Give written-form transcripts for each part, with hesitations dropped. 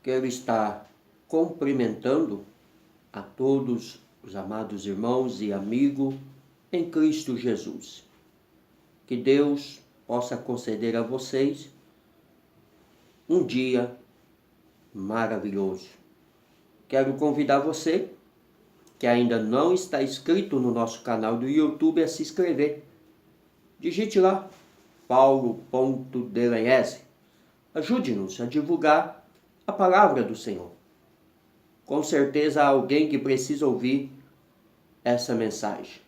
Quero estar cumprimentando a todos os amados irmãos e amigos em Cristo Jesus. Que Deus possa conceder a vocês um dia maravilhoso. Quero convidar você, que ainda não está inscrito no nosso canal do YouTube, a se inscrever. Digite lá, Paulo.Delanhese. Ajude-nos a divulgar a palavra do Senhor. Com certeza há alguém que precisa ouvir essa mensagem.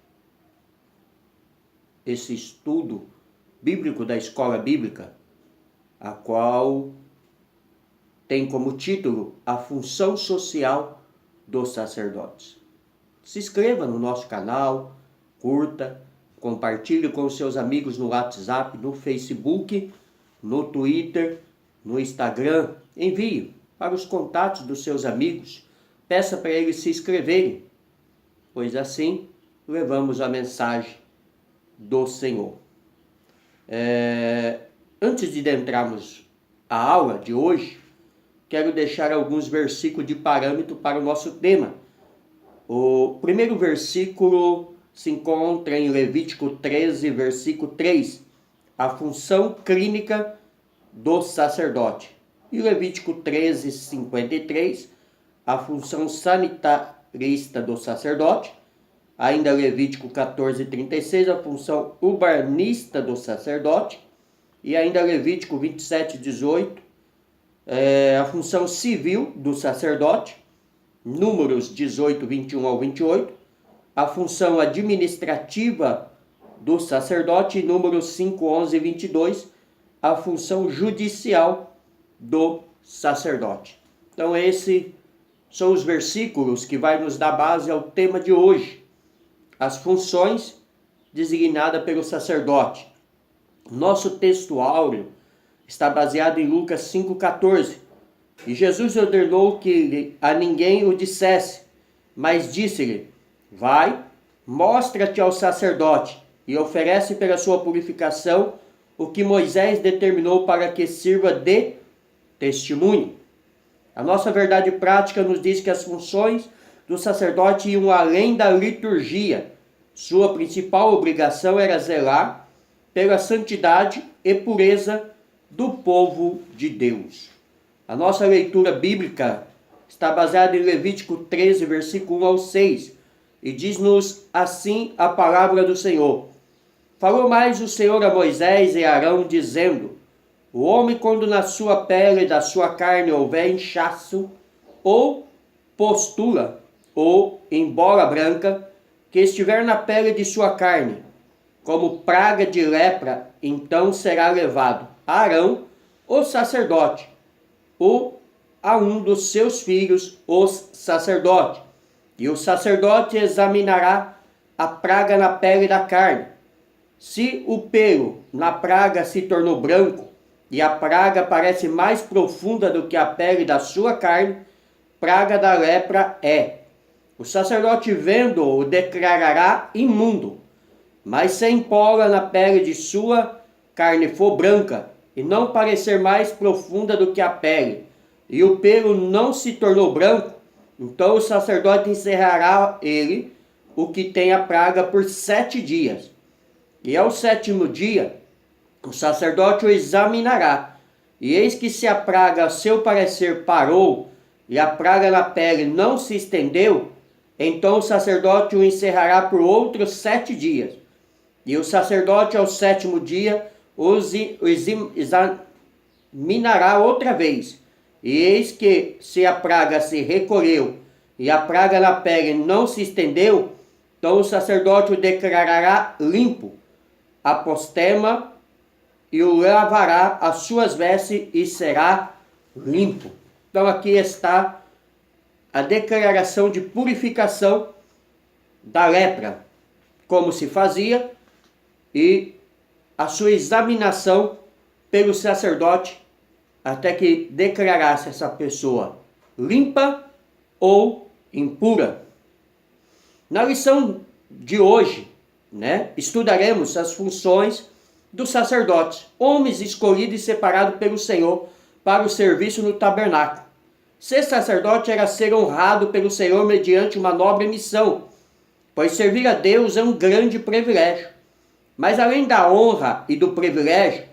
Esse estudo bíblico da escola bíblica, a qual tem como título a função social dos sacerdotes. Se inscreva no nosso canal, curta, compartilhe com seus amigos no WhatsApp, no Facebook, no Twitter, no Instagram. Envie para os contatos dos seus amigos. Peça para eles se inscreverem, pois assim levamos a mensagem do Senhor. Antes de adentrarmos a aula de hoje, quero deixar alguns versículos de parâmetro para o nosso tema. O primeiro versículo se encontra em Levítico 13, versículo 3, a função clínica do sacerdote. E Levítico 13, 53, a função sanitarista do sacerdote. Ainda Levítico 14, 36, a função urbanista do sacerdote. E ainda Levítico 27, 18, a função civil do sacerdote. Números 18, 21 ao 28, a função administrativa do sacerdote. Números 5, 11 e 22, a função judicial do sacerdote. Então esses são os versículos que vai nos dar base ao tema de hoje. As funções designadas pelo sacerdote. Nosso texto áureo está baseado em Lucas 5,14. E Jesus ordenou que a ninguém o dissesse, mas disse-lhe: vai, mostra-te ao sacerdote e oferece pela sua purificação o que Moisés determinou para que sirva de testemunho. A nossa verdade prática nos diz que as funções do sacerdote iam além da liturgia. Sua principal obrigação era zelar pela santidade e pureza do povo de Deus. A nossa leitura bíblica está baseada em Levítico 13, versículo 1 ao 6, e diz-nos assim a palavra do Senhor. Falou mais o Senhor a Moisés e a Arão, dizendo: o homem, quando na sua pele e da sua carne houver inchaço, ou postula, ou embola branca, que estiver na pele de sua carne, como praga de lepra, então será levado a Arão, o sacerdote, ou a um dos seus filhos, os sacerdotes. E o sacerdote examinará a praga na pele da carne. Se o pelo na praga se tornou branco, e a praga parece mais profunda do que a pele da sua carne, praga da lepra é. O sacerdote, vendo-o, o declarará imundo. Mas se a empola na pele de sua carne for branca, e não parecer mais profunda do que a pele, e o pelo não se tornou branco, então o sacerdote encerrará ele, o que tem a praga, por 7 dias. E ao 7º dia, o sacerdote o examinará, e eis que se a praga, a seu parecer, parou, e a praga na pele não se estendeu, então o sacerdote o encerrará por outros 7 dias. E o sacerdote ao 7º dia os examinará outra vez. E eis que se a praga se recolheu e a praga na pele não se estendeu, então o sacerdote o declarará limpo, apostema, e o lavará as suas vestes e será limpo. Então aqui está a declaração de purificação da lepra, como se fazia, e a sua examinação pelo sacerdote até que declarasse essa pessoa limpa ou impura. Na lição de hoje, estudaremos as funções dos sacerdotes, homens escolhidos e separados pelo Senhor para o serviço no tabernáculo. Ser sacerdote era ser honrado pelo Senhor mediante uma nobre missão, pois servir a Deus é um grande privilégio. Mas além da honra e do privilégio,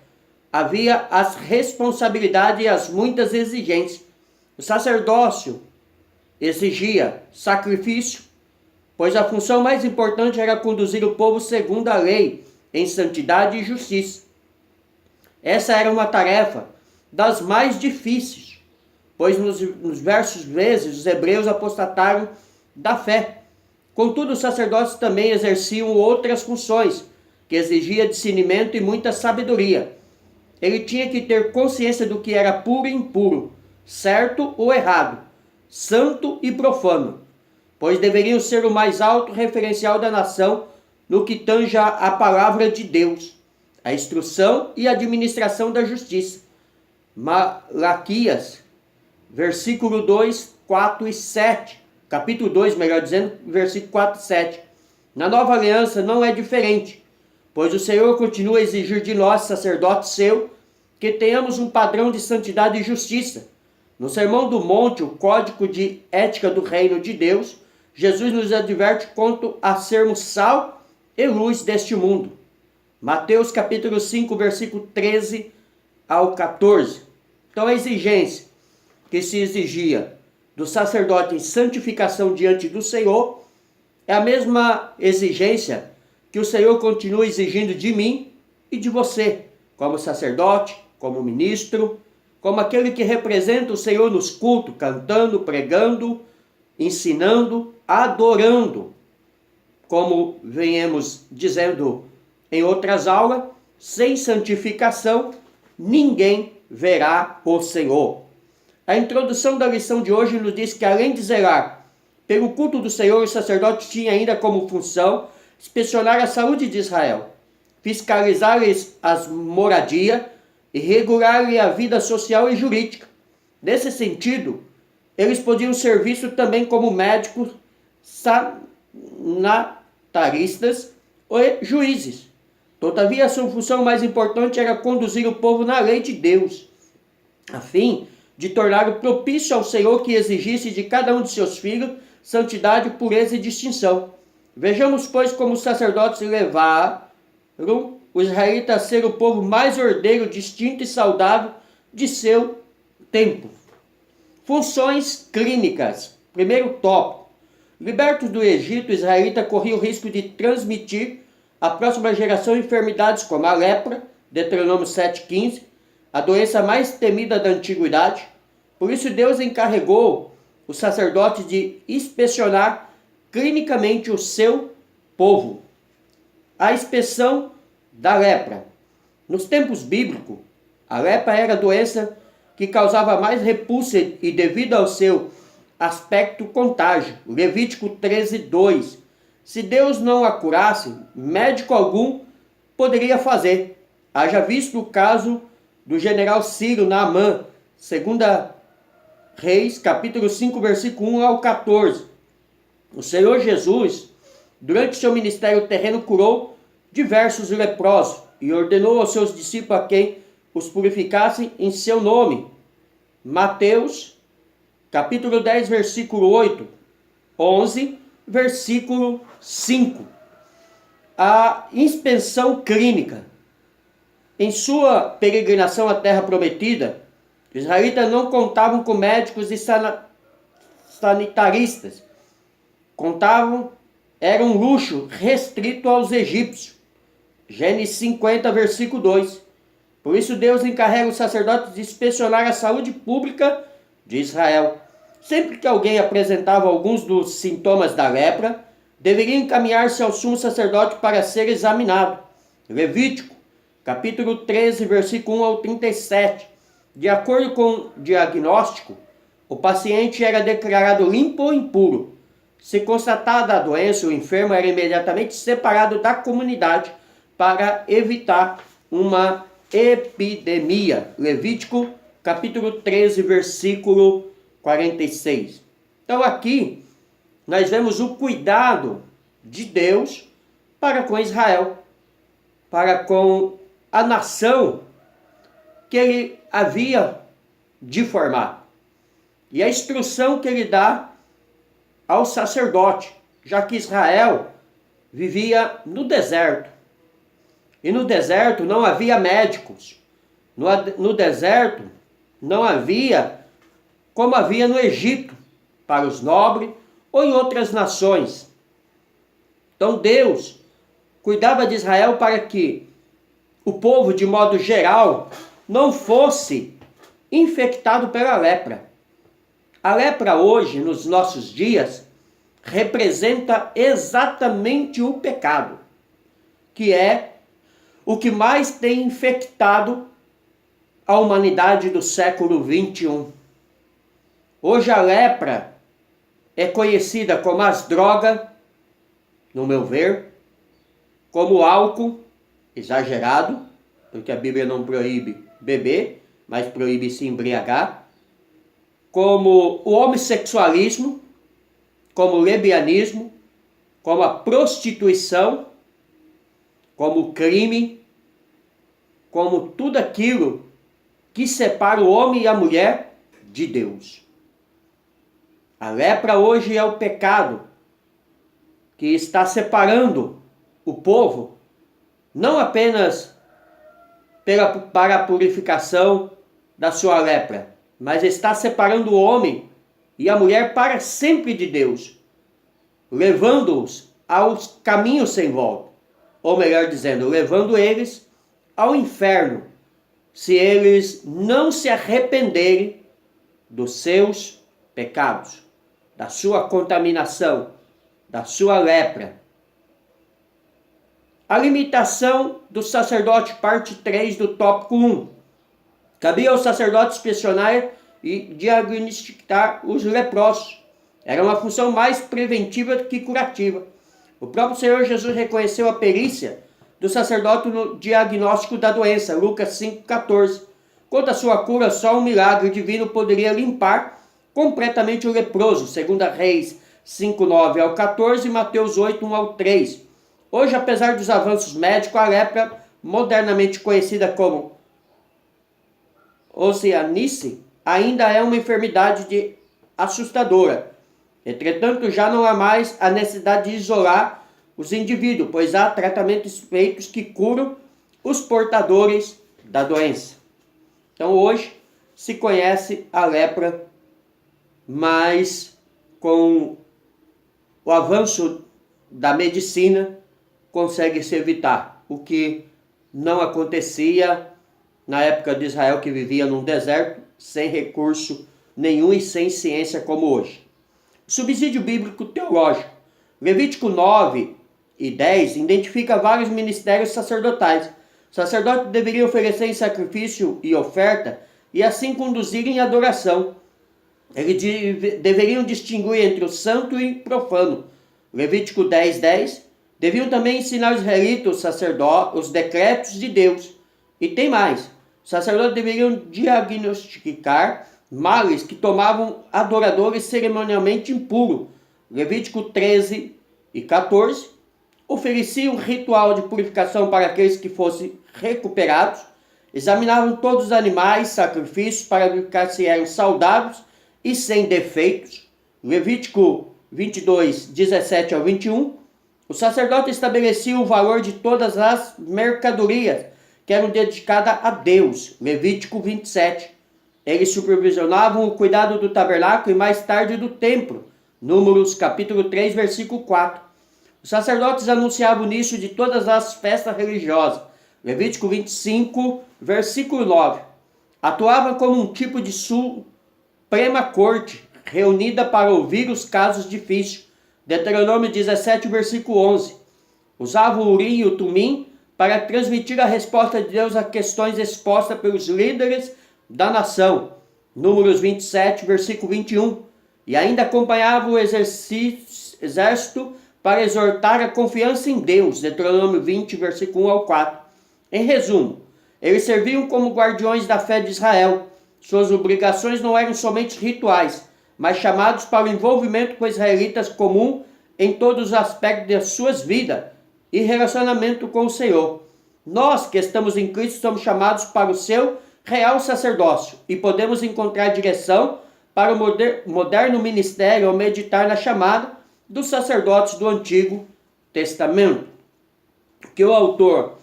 havia as responsabilidades e as muitas exigências. O sacerdócio exigia sacrifício, pois a função mais importante era conduzir o povo segundo a lei, em santidade e justiça. Essa era uma tarefa das mais difíceis, pois nos versos vezes os hebreus apostataram da fé. Contudo, os sacerdotes também exerciam outras funções, que exigia discernimento e muita sabedoria. Ele tinha que ter consciência do que era puro e impuro, certo ou errado, santo e profano, pois deveriam ser o mais alto referencial da nação no que tange a palavra de Deus, a instrução e administração da justiça. Malaquias, versículo 2, 4 e 7. Capítulo 2, melhor dizendo, versículo 4 e 7. Na nova aliança não é diferente, pois o Senhor continua a exigir de nós, sacerdotes seu, que tenhamos um padrão de santidade e justiça. No Sermão do Monte, o código de ética do reino de Deus, Jesus nos adverte quanto a sermos sal e luz deste mundo. Mateus capítulo 5, versículo 13 ao 14. Então a exigência que se exigia do sacerdote em santificação diante do Senhor é a mesma exigência que o Senhor continua exigindo de mim e de você, como sacerdote, como ministro, como aquele que representa o Senhor nos cultos, cantando, pregando, ensinando, adorando. Como venhamos dizendo em outras aulas, sem santificação ninguém verá o Senhor. A introdução da lição de hoje nos diz que, além de zelar pelo culto do Senhor, o sacerdote tinha ainda como função inspecionar a saúde de Israel, fiscalizar-lhes as moradias e regular-lhe a vida social e jurídica. Nesse sentido, eles podiam ser vistos também como médicos, sanitaristas ou juízes. Todavia, a sua função mais importante era conduzir o povo na lei de Deus, a fim de torná-lo propício ao Senhor, que exigisse de cada um de seus filhos santidade, pureza e distinção. Vejamos, pois, como os sacerdotes levaram os israelitas a ser o povo mais ordeiro, distinto e saudável de seu tempo. Funções clínicas. Primeiro tópico. Libertos do Egito, o israelita corria o risco de transmitir à próxima geração enfermidades como a lepra, Deuteronômio 7,15, a doença mais temida da antiguidade. Por isso Deus encarregou os sacerdotes de inspecionar clinicamente o seu povo. A inspeção da lepra. Nos tempos bíblicos, a lepra era a doença que causava mais repulsa e, devido ao seu aspecto, contágio. Levítico 13:2. Se Deus não a curasse, médico algum poderia fazer. Haja visto o caso do general Sírio Naamã, 2 Reis, capítulo 5, versículo 1 ao 14. O Senhor Jesus, durante seu ministério terreno, curou diversos leprosos e ordenou aos seus discípulos a quem os purificassem em seu nome. Mateus, capítulo 10, versículo 8, 11, versículo 5. A inspeção clínica. Em sua peregrinação à terra prometida, os israelitas não contavam com médicos e sanitaristas. Era um luxo restrito aos egípcios. Gênesis 50, versículo 2. Por isso Deus encarrega os sacerdotes de inspecionar a saúde pública de Israel. Sempre que alguém apresentava alguns dos sintomas da lepra, deveria encaminhar-se ao sumo sacerdote para ser examinado. Levítico, capítulo 13, versículo 1 ao 37. De acordo com o diagnóstico, o paciente era declarado limpo ou impuro. Se constatada a doença, o enfermo era imediatamente separado da comunidade para evitar uma epidemia. Levítico, capítulo 13, versículo 46. Então aqui nós vemos o cuidado de Deus para com Israel, para com a nação que ele havia de formar. e a instrução que ele dá ao sacerdote, já que Israel vivia no deserto. E no deserto não havia médicos. No deserto não havia como havia no Egito, para os nobres ou em outras nações. Então Deus cuidava de Israel para que o povo, de modo geral, não fosse infectado pela lepra. A lepra hoje, nos nossos dias, representa exatamente o pecado, que é o que mais tem infectado a humanidade do século 21. Hoje a lepra é conhecida como as drogas, no meu ver, como o álcool exagerado, porque a Bíblia não proíbe beber, mas proíbe se embriagar, como o homossexualismo, como o lesbianismo, como a prostituição, como o crime, como tudo aquilo que separa o homem e a mulher de Deus. A lepra hoje é o pecado que está separando o povo, não apenas para a purificação da sua lepra, mas está separando o homem e a mulher para sempre de Deus, levando-os aos caminhos sem volta, ou melhor dizendo, levando eles ao inferno, se eles não se arrependerem dos seus pecados, da sua contaminação, da sua lepra. A limitação do sacerdote, parte 3 do tópico 1. Cabia aos sacerdotes inspecionar e diagnosticar os leprosos. Era uma função mais preventiva do que curativa. O próprio Senhor Jesus reconheceu a perícia do sacerdote no diagnóstico da doença, Lucas 5,14. Quanto à sua cura, só um milagre divino poderia limpar completamente o leproso, 2 Reis 5:9 ao 14 e Mateus 8:1 ao 3. Hoje, apesar dos avanços médicos, a lepra, modernamente conhecida como oceanice, ainda é uma enfermidade assustadora. Entretanto, já não há mais a necessidade de isolar os indivíduos, pois há tratamentos feitos que curam os portadores da doença. Então hoje se conhece a lepra, mas com o avanço da medicina consegue-se evitar, o que não acontecia na época de Israel, que vivia num deserto, sem recurso nenhum e sem ciência como hoje. Subsídio bíblico teológico. Levítico 9 e 10 identifica vários ministérios sacerdotais. Os sacerdotes deveriam oferecer em sacrifício e oferta e assim conduzir em adoração. Eles deveriam distinguir entre o santo e o profano. Levítico 10:10. Deviam também ensinar os israelitas, os sacerdotes, os decretos de Deus. E tem mais. Os sacerdotes deveriam diagnosticar males que tomavam adoradores cerimonialmente impuros. Levítico 13 e 14. Ofereciam um ritual de purificação para aqueles que fossem recuperados. Examinavam todos os animais, sacrifícios, para verificar se eram saudáveis e sem defeitos. Levítico 22, 17 ao 21. O sacerdote estabelecia o valor de todas as mercadorias que eram dedicadas a Deus. Levítico 27. Eles supervisionavam o cuidado do tabernáculo e mais tarde do templo. Números capítulo 3, versículo 4. Os sacerdotes anunciavam o início de todas as festas religiosas. Levítico 25, versículo 9. Atuavam como um tipo de suprema corte, reunida para ouvir os casos difíceis. Deuteronômio 17, versículo 11. Usavam o Urim e o Tumim para transmitir a resposta de Deus a questões expostas pelos líderes da nação. Números 27, versículo 21. E ainda acompanhavam o exército para exortar a confiança em Deus. Deuteronômio 20, versículo 1 ao 4. Em resumo, eles serviam como guardiões da fé de Israel. Suas obrigações não eram somente rituais, mas chamados para o envolvimento com os israelitas comum em todos os aspectos de suas vidas e relacionamento com o Senhor. Nós que estamos em Cristo somos chamados para o seu real sacerdócio e podemos encontrar direção para o moderno ministério ao meditar na chamada dos sacerdotes do Antigo Testamento. Que o autor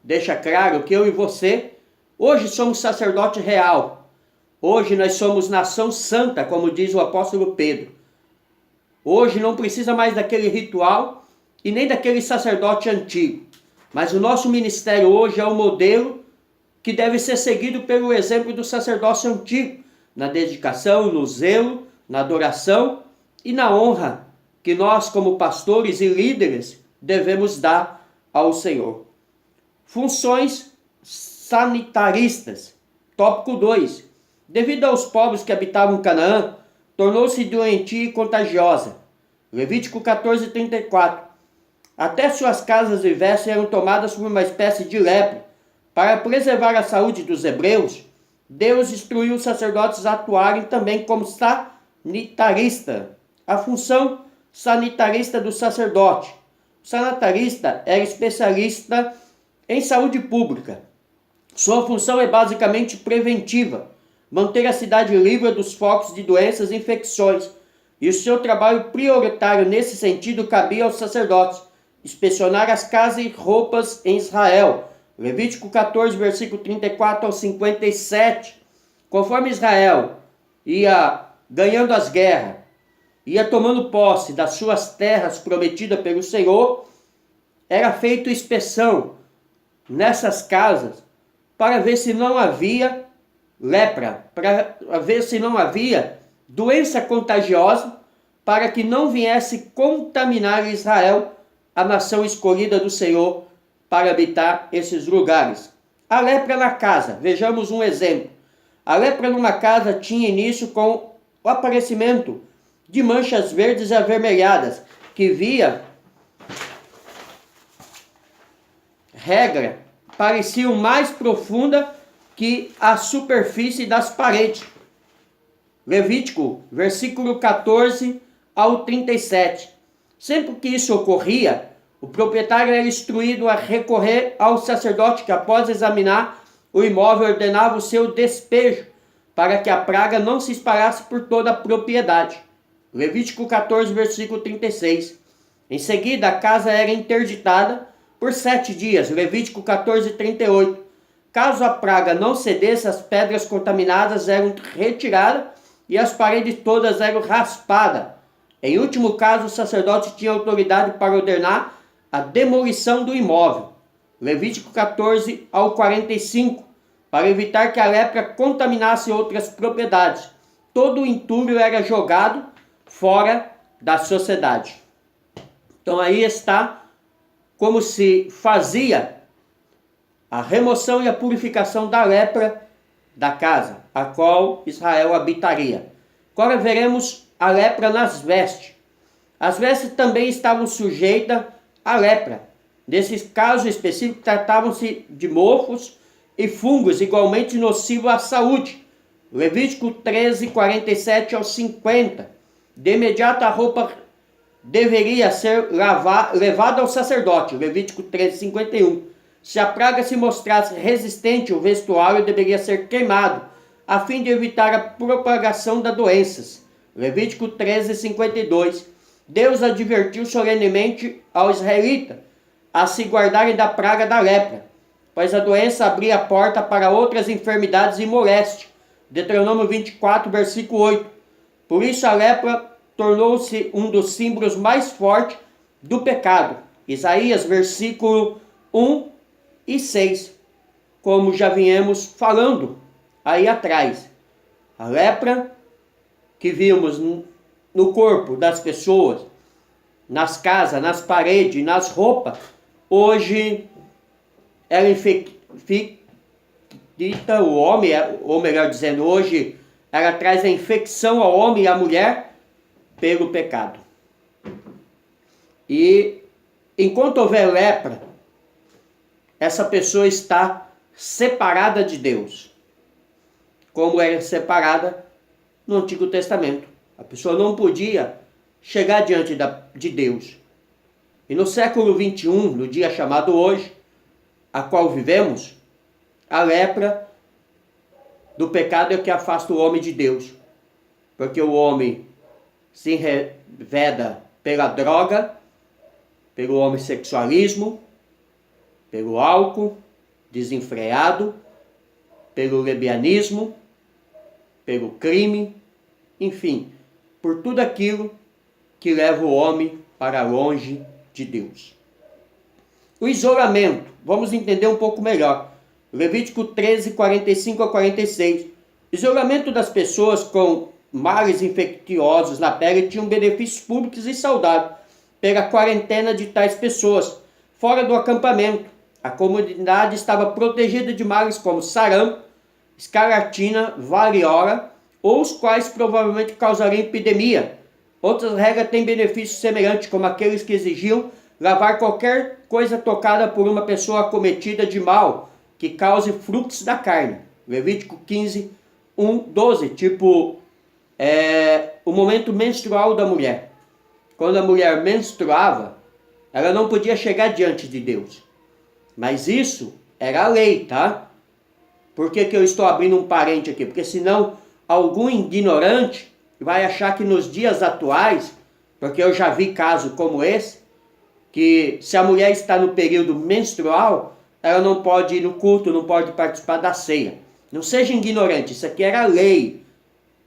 deixa claro que eu e você, hoje somos sacerdote real. Hoje nós somos nação santa, como diz o apóstolo Pedro. Hoje não precisa mais daquele ritual e nem daquele sacerdote antigo. Mas o nosso ministério hoje é o modelo que deve ser seguido pelo exemplo do sacerdócio antigo, na dedicação, no zelo, na adoração e na honra que nós, como pastores e líderes, devemos dar ao Senhor. Funções sanitaristas. Tópico 2. Devido aos povos que habitavam Canaã, tornou-se doentia e contagiosa. Levítico 14:34. Até suas casas e vestes eram tomadas por uma espécie de lepra. Para preservar a saúde dos hebreus, Deus instruiu os sacerdotes a atuarem também como sanitarista. A função sanitarista do sacerdote. O sanitarista era especialista em saúde pública. Sua função é basicamente preventiva, manter a cidade livre dos focos de doenças e infecções, e o seu trabalho prioritário nesse sentido cabia aos sacerdotes, inspecionar as casas e roupas em Israel. Levítico 14, versículo 34 ao 57. Conforme Israel ia ganhando as guerras, ia tomando posse das suas terras prometidas pelo Senhor, era feita inspeção nessas casas para ver se não havia lepra, para ver se não havia doença contagiosa, para que não viesse contaminar Israel, a nação escolhida do Senhor, para habitar esses lugares. A lepra na casa, vejamos um exemplo. A lepra numa casa tinha início com o aparecimento de manchas verdes e avermelhadas, que via regra pareciam mais profunda que a superfície das paredes. Levítico, versículo 14 ao 37. Sempre que isso ocorria, o proprietário era instruído a recorrer ao sacerdote que, após examinar o imóvel, ordenava o seu despejo, para que a praga não se espalhasse por toda a propriedade. Levítico 14, versículo 36. Em seguida, a casa era interditada por 7 dias. Levítico 14, 38. Caso a praga não cedesse, as pedras contaminadas eram retiradas e as paredes todas eram raspadas. Em último caso, o sacerdote tinha autoridade para ordenar a demolição do imóvel. Levítico 14 ao 45. Para evitar que a lepra contaminasse outras propriedades, todo o entulho era jogado fora da sociedade. Então aí está como se fazia a remoção e a purificação da lepra da casa, a qual Israel habitaria. Agora veremos a lepra nas vestes. As vestes também estavam sujeitas à lepra. Nesses casos específicos, tratavam-se de mofos e fungos igualmente nocivos à saúde. Levítico 13, 47 ao 50. De imediato a roupa deveria ser levada ao sacerdote. Levítico 13, 51. Se a praga se mostrasse resistente, o vestuário deveria ser queimado, a fim de evitar a propagação das doenças. Levítico 13, 52. Deus advertiu solenemente ao israelita a se guardarem da praga da lepra, pois a doença abria a porta para outras enfermidades e moléstia. Deuteronômio 24, versículo 8. Por isso a lepra tornou-se um dos símbolos mais fortes do pecado. Isaías, versículo 1 e 6. Como já viemos falando aí atrás. A lepra que vimos no corpo das pessoas, nas casas, nas paredes, nas roupas, hoje ela infecta o homem, ou melhor dizendo, hoje ela traz a infecção ao homem e à mulher pelo pecado. E enquanto houver lepra, essa pessoa está separada de Deus, como era separada no Antigo Testamento. A pessoa não podia chegar diante de Deus. E no século 21, no dia chamado hoje, a qual vivemos, a lepra do pecado é o que afasta o homem de Deus. porque o homem se enreveda pela droga, pelo homossexualismo, pelo álcool desenfreado, pelo lesbianismo, pelo crime, enfim, por tudo aquilo que leva o homem para longe de Deus. O isolamento, vamos entender um pouco melhor. Levítico 13, 45 a 46. Isolamento das pessoas com males infecciosos na pele tinham benefícios públicos e saudáveis pela quarentena de tais pessoas. Fora do acampamento, a comunidade estava protegida de males como sarampo, escarlatina, varíola, ou os quais provavelmente causariam epidemia. Outras regras têm benefícios semelhantes, como aqueles que exigiam lavar qualquer coisa tocada por uma pessoa acometida de mal, que cause fluxo da carne. Levítico 15, 1, 12, tipo o momento menstrual da mulher. Quando a mulher menstruava, ela não podia chegar diante de Deus. Mas isso era a lei, tá? Por que eu estou abrindo um parente aqui? Porque senão algum ignorante vai achar que nos dias atuais, porque eu já vi casos como esse, que se a mulher está no período menstrual, ela não pode ir no culto, não pode participar da ceia. Não seja ignorante, isso aqui era lei.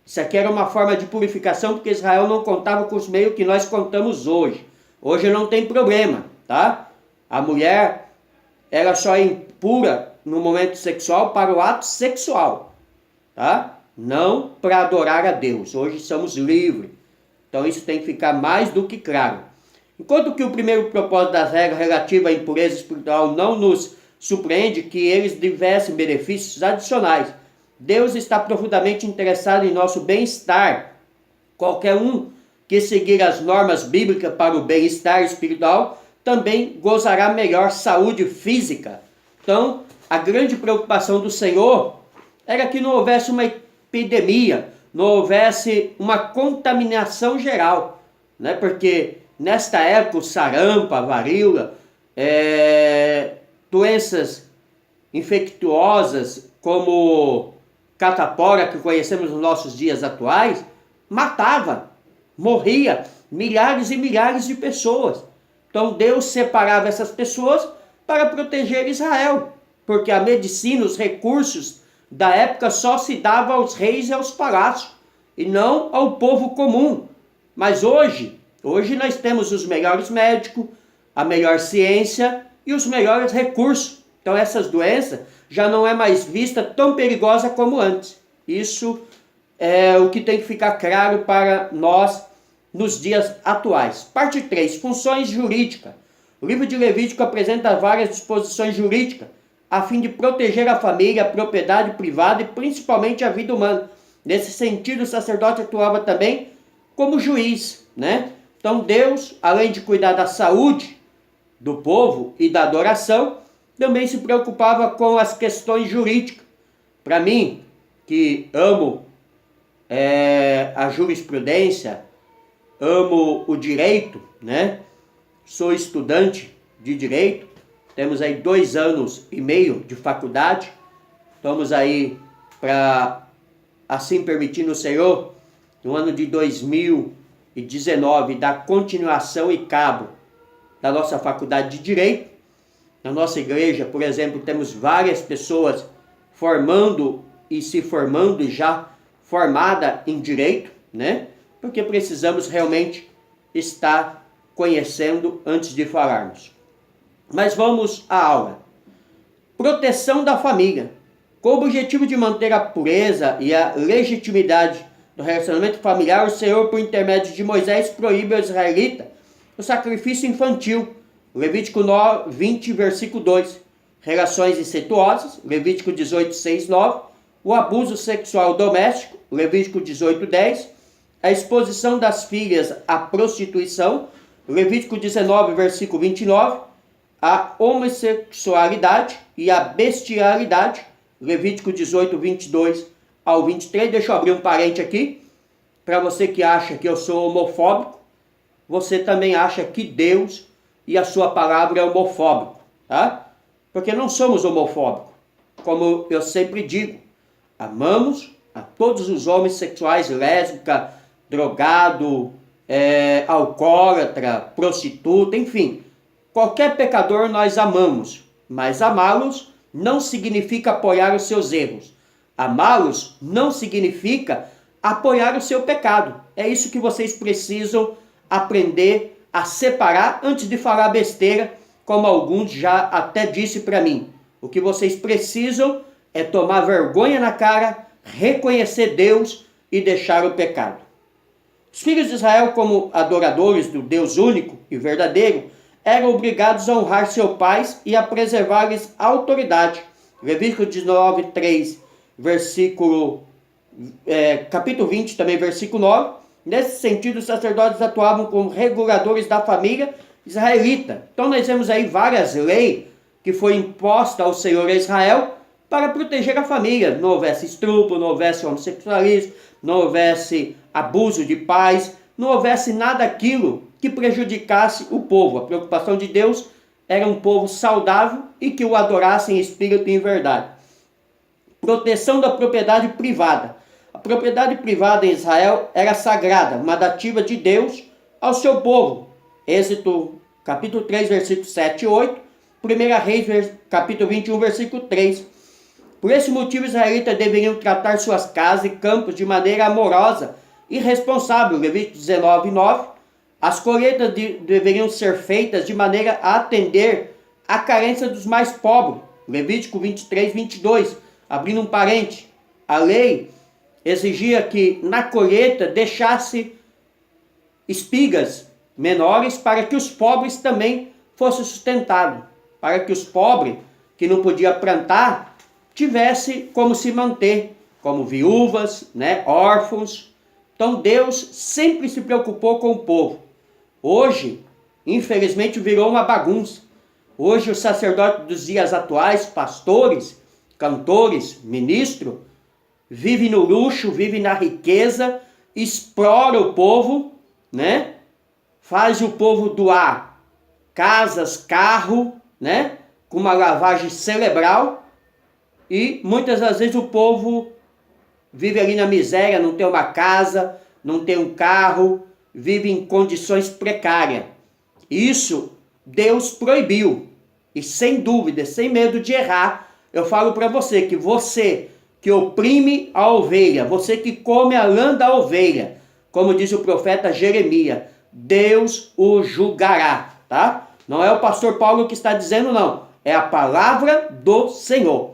Isso aqui era uma forma de purificação, porque Israel não contava com os meios que nós contamos hoje. Hoje não tem problema, tá? A mulher, ela só é impura no momento sexual para o ato sexual, tá? Não para adorar a Deus. Hoje somos livres. Então isso tem que ficar mais do que claro. Enquanto que o primeiro propósito das regras relativas à impureza espiritual não nos surpreende que eles tivessem benefícios adicionais, Deus está profundamente interessado em nosso bem-estar. Qualquer um que seguir as normas bíblicas para o bem-estar espiritual também gozará melhor saúde física. Então, a grande preocupação do Senhor era que não houvesse uma epidemia, não houvesse uma contaminação geral, né? Porque nesta época o sarampo, a varíola, doenças infecciosas como catapora, que conhecemos nos nossos dias atuais, matava, morria milhares e milhares de pessoas. Então Deus separava essas pessoas para proteger Israel, porque a medicina, os recursos da época só se dava aos reis e aos palácios, e não ao povo comum. Mas hoje nós temos os melhores médicos, a melhor ciência e os melhores recursos. Então essas doenças já não é mais vista tão perigosa como antes. Isso é o que tem que ficar claro para nós nos dias atuais. Parte 3. Funções jurídicas. O livro de Levítico apresenta várias disposições jurídicas a fim de proteger a família, a propriedade privada e principalmente a vida humana. Nesse sentido, o sacerdote atuava também como juiz, né? Então Deus, além de cuidar da saúde do povo e da adoração, também se preocupava com as questões jurídicas. Para mim, que amo a jurisprudência, amo o direito, né? Sou estudante de direito, temos aí 2 anos e meio de faculdade, estamos aí para, assim permitindo o Senhor, no ano de 2019, dar continuação e cabo da nossa faculdade de direito. Na nossa igreja, por exemplo, temos várias pessoas formando e se formando e já formada em direito, né? Porque precisamos realmente estar conhecendo antes de falarmos. Mas vamos à aula. Proteção da família. Com o objetivo de manter a pureza e a legitimidade do relacionamento familiar, o Senhor, por intermédio de Moisés, proíbe ao israelita o sacrifício infantil. Levítico 20, versículo 2. Relações incestuosas. Levítico 18, 6, 9. O abuso sexual doméstico. Levítico 18, 10. A exposição das filhas à prostituição. Levítico 19, versículo 29. A homossexualidade e a bestialidade. Levítico 18, 22 ao 23. Deixa eu abrir um parente aqui. Para você que acha que eu sou homofóbico, você também acha que Deus e a sua palavra é homofóbico, tá? Porque não somos homofóbicos. Como eu sempre digo, amamos a todos os homens sexuais, lésbica, drogado, alcoólatra, prostituta, enfim. Qualquer pecador nós amamos, mas amá-los não significa apoiar os seus erros. Amá-los não significa apoiar o seu pecado. É isso que vocês precisam aprender a separar antes de falar besteira, como alguns já até disse para mim. O que vocês precisam é tomar vergonha na cara, reconhecer Deus e deixar o pecado. Os filhos de Israel, como adoradores do Deus único e verdadeiro, eram obrigados a honrar seus pais e a preservar-lhes a autoridade. Levítico 19, 3, capítulo 20, também versículo 9. Nesse sentido, os sacerdotes atuavam como reguladores da família israelita. Então nós vemos aí várias leis que foi imposta ao Senhor a Israel para proteger a família. Não houvesse estupro, não houvesse homossexualismo, não houvesse abuso de pais, não houvesse nada daquilo que prejudicasse o povo. A preocupação de Deus era um povo saudável e que o adorasse em espírito e em verdade. Proteção da propriedade privada. A propriedade privada em Israel era sagrada, uma dádiva de Deus ao seu povo. Êxodo capítulo 3, versículos 7 e 8. 1 Reis, capítulo 21, versículo 3. Por esse motivo, os israelitas deveriam tratar suas casas e campos de maneira amorosa e responsável. Levítico 19, 9. As colheitas deveriam ser feitas de maneira a atender a carência dos mais pobres. Levítico 23, 22. Abrindo um parente, a lei exigia que na colheita deixasse espigas menores para que os pobres também fossem sustentados. Para que os pobres, que não podiam plantar, tivesse como se manter, como viúvas, órfãos. Então Deus sempre se preocupou com o povo. Hoje, infelizmente, virou uma bagunça. Hoje os sacerdotes dos dias atuais, pastores, cantores, ministros, vivem no luxo, vivem na riqueza, explora o povo, faz o povo doar casas, carro, com uma lavagem cerebral, e muitas das vezes o povo vive ali na miséria, não tem uma casa, não tem um carro, vive em condições precárias. Isso Deus proibiu. E sem dúvida, sem medo de errar, eu falo para você que oprime a ovelha, você que come a lã da ovelha, como diz o profeta Jeremias, Deus o julgará, tá? Não é o pastor Paulo que está dizendo, não. É a palavra do Senhor.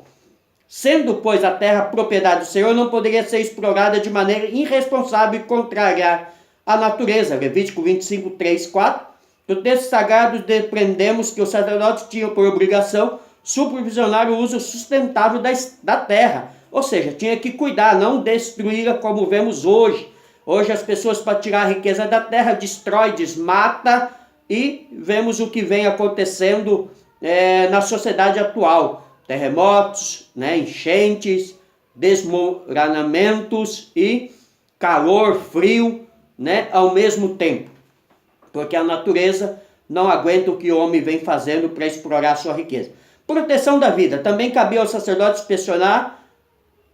Sendo, pois, a terra propriedade do Senhor, não poderia ser explorada de maneira irresponsável e contrariar a natureza. Levítico 25, 3, 4. Do texto sagrado, depreendemos que os sacerdotes tinham por obrigação supervisionar o uso sustentável da terra. Ou seja, tinha que cuidar, não destruí-la como vemos hoje. Hoje as pessoas, para tirar a riqueza da terra, destrói, desmata, e vemos o que vem acontecendo na sociedade atual. Terremotos, enchentes, desmoronamentos e calor, frio, ao mesmo tempo. Porque a natureza não aguenta o que o homem vem fazendo para explorar sua riqueza. Proteção da vida. Também cabia aos sacerdotes inspecionar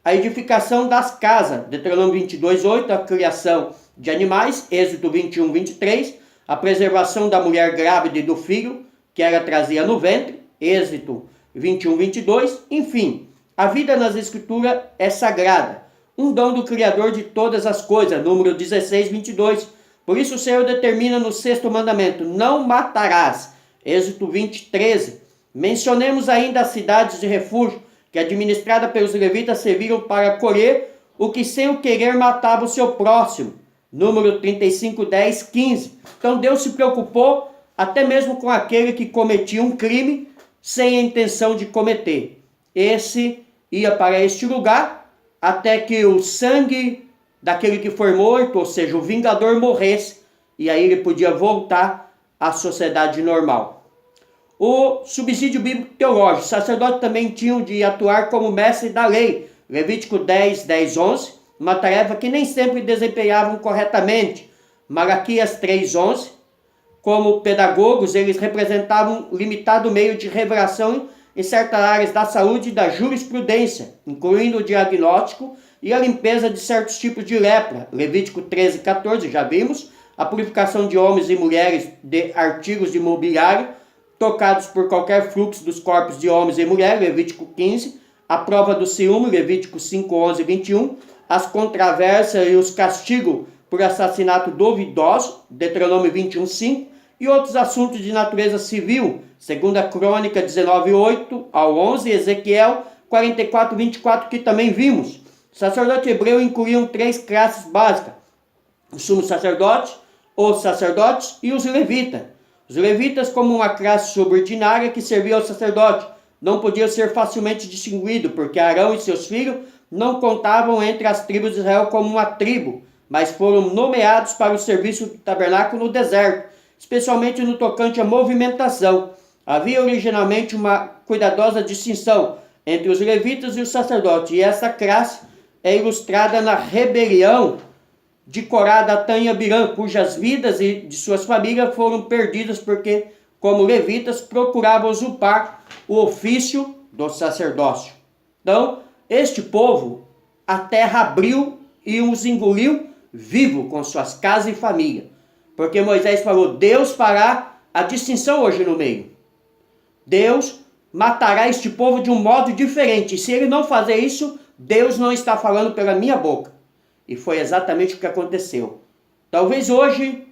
a edificação das casas. Deuteronômio 22, 8. A criação de animais. Êxodo 21, 23. A preservação da mulher grávida e do filho, que ela trazia no ventre. Êxodo 21, 22. Enfim, a vida nas escrituras é sagrada. Um dom do Criador de todas as coisas. Número 16, 22. Por isso o Senhor determina no 6º mandamento, não matarás. Êxodo 20, 13. Mencionemos ainda as cidades de refúgio, que administradas pelos levitas serviram para colher o que sem o querer matava o seu próximo. Número 35, 10, 15. Então Deus se preocupou até mesmo com aquele que cometia um crime sem a intenção de cometer. Esse ia para este lugar até que o sangue daquele que foi morto, ou seja, o vingador, morresse, e aí ele podia voltar à sociedade normal. O subsídio bíblico teológico. Os sacerdotes também tinham de atuar como mestre da lei. Levítico 10, 10, 11. Uma tarefa que nem sempre desempenhavam corretamente. Malaquias 3, 11. Como pedagogos, eles representavam um limitado meio de revelação em certas áreas da saúde e da jurisprudência, incluindo o diagnóstico e a limpeza de certos tipos de lepra. Levítico 13, 14, já vimos. A purificação de homens e mulheres de artigos de mobiliário tocados por qualquer fluxo dos corpos de homens e mulheres. Levítico 15. A prova do ciúme. Levítico 5, 11 e 21. As controvérsias e os castigos por assassinato duvidoso. Deuteronômio 21, 5. E outros assuntos de natureza civil. 2 Crônica 19, 8 ao 11. Ezequiel 44, 24, que também vimos. O sacerdote hebreu incluíam 3 classes básicas: o sumo sacerdote, os sacerdotes e os levitas. Os levitas, como uma classe subordinária que servia ao sacerdote, não podiam ser facilmente distinguidos, porque Arão e seus filhos não contavam entre as tribos de Israel como uma tribo, mas foram nomeados para o serviço do tabernáculo no deserto, especialmente no tocante à movimentação. Havia originalmente uma cuidadosa distinção entre os levitas e os sacerdotes, e essa classe é ilustrada na rebelião de Corá, Datã e Abirã, cujas vidas e de suas famílias foram perdidas porque, como levitas, procuravam usurpar o ofício do sacerdócio. Então, este povo, a terra abriu e os engoliu vivo com suas casas e família. Porque Moisés falou, Deus fará a distinção hoje no meio. Deus matará este povo de um modo diferente. E se ele não fazer isso, Deus não está falando pela minha boca. E foi exatamente o que aconteceu. Talvez hoje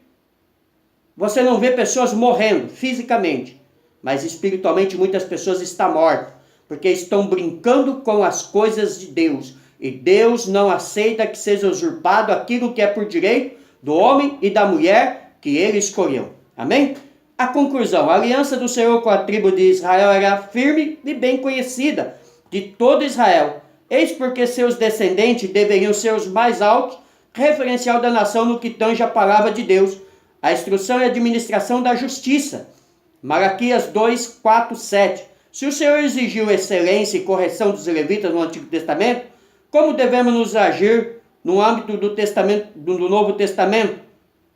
você não vê pessoas morrendo fisicamente, mas espiritualmente muitas pessoas estão mortas, porque estão brincando com as coisas de Deus. E Deus não aceita que seja usurpado aquilo que é por direito do homem e da mulher que ele escolheu. Amém? A conclusão: a aliança do Senhor com a tribo de Israel era firme e bem conhecida de todo Israel. Eis porque seus descendentes deveriam ser os mais altos, referencial da nação no que tange a palavra de Deus, a instrução e administração da justiça. Malaquias 2, 4, 7. Se o Senhor exigiu excelência e correção dos levitas no Antigo Testamento, como devemos nos agir no âmbito do Novo Testamento?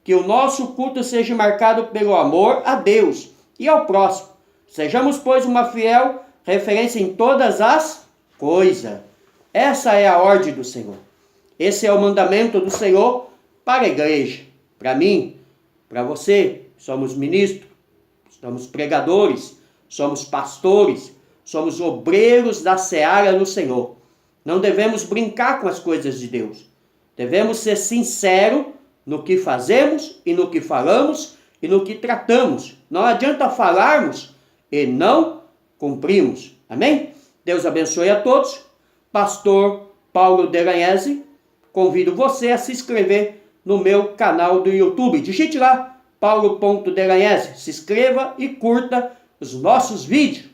Que o nosso culto seja marcado pelo amor a Deus e ao próximo. Sejamos, pois, uma fiel referência em todas as coisas. Essa é a ordem do Senhor. Esse é o mandamento do Senhor para a igreja. Para mim, para você, somos ministros, somos pregadores, somos pastores, somos obreiros da seara do Senhor. Não devemos brincar com as coisas de Deus. Devemos ser sinceros no que fazemos e no que falamos e no que tratamos. Não adianta falarmos e não cumprimos. Amém? Deus abençoe a todos. Pastor Paulo Delagnese, convido você a se inscrever no meu canal do YouTube. Digite lá, paulo.delagnese. Se inscreva e curta os nossos vídeos.